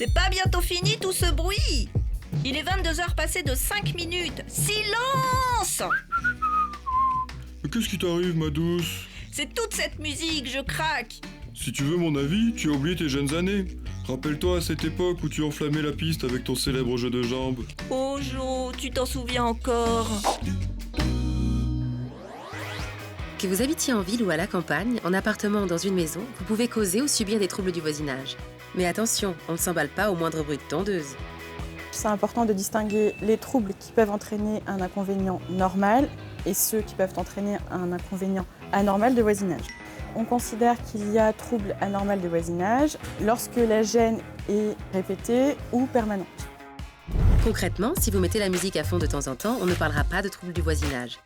C'est pas bientôt fini tout ce bruit? Il est 22h passé de 5 minutes. Silence! Mais qu'est-ce qui t'arrive, ma douce? C'est toute cette musique, je craque. Si tu veux mon avis, tu as oublié tes jeunes années. Rappelle-toi à cette époque où tu enflammais la piste avec ton célèbre jeu de jambes. Oh Jo, tu t'en souviens encore? Que vous habitiez en ville ou à la campagne, en appartement ou dans une maison, vous pouvez causer ou subir des troubles du voisinage. Mais attention, on ne s'emballe pas au moindre bruit de tondeuse. C'est important de distinguer les troubles qui peuvent entraîner un inconvénient normal et ceux qui peuvent entraîner un inconvénient anormal de voisinage. On considère qu'il y a trouble anormal de voisinage lorsque la gêne est répétée ou permanente. Concrètement, si vous mettez la musique à fond de temps en temps, on ne parlera pas de trouble du voisinage.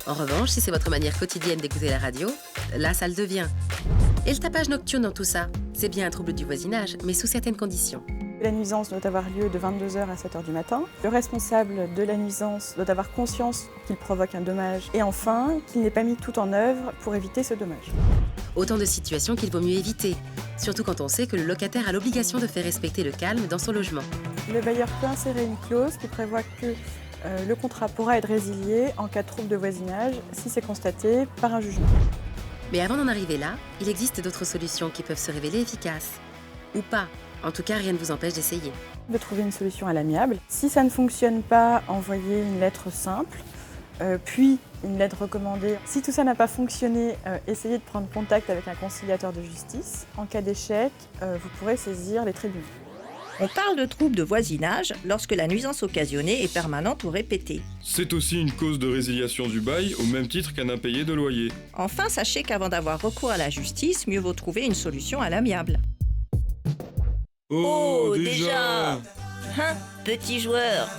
En revanche, si c'est votre manière quotidienne d'écouter la radio, là, ça le devient. Et le tapage nocturne dans tout ça, c'est bien un trouble du voisinage, mais sous certaines conditions. La nuisance doit avoir lieu de 22h à 7h du matin. Le responsable de la nuisance doit avoir conscience qu'il provoque un dommage. Et enfin, qu'il n'ait pas mis tout en œuvre pour éviter ce dommage. Autant de situations qu'il vaut mieux éviter, surtout quand on sait que le locataire a l'obligation de faire respecter le calme dans son logement. Le bailleur peut insérer une clause qui prévoit que le contrat pourra être résilié en cas de trouble de voisinage si c'est constaté par un jugement. Mais avant d'en arriver là, il existe d'autres solutions qui peuvent se révéler efficaces. Ou pas. En tout cas, rien ne vous empêche d'essayer. De trouver une solution à l'amiable. Si ça ne fonctionne pas, envoyez une lettre simple, puis une lettre recommandée. Si tout ça n'a pas fonctionné, essayez de prendre contact avec un conciliateur de justice. En cas d'échec, vous pourrez saisir les tribunaux. On parle de troubles de voisinage lorsque la nuisance occasionnée est permanente ou répétée. C'est aussi une cause de résiliation du bail au même titre qu'un impayé de loyer. Enfin, sachez qu'avant d'avoir recours à la justice, mieux vaut trouver une solution à l'amiable. Oh, Hein, petit joueur.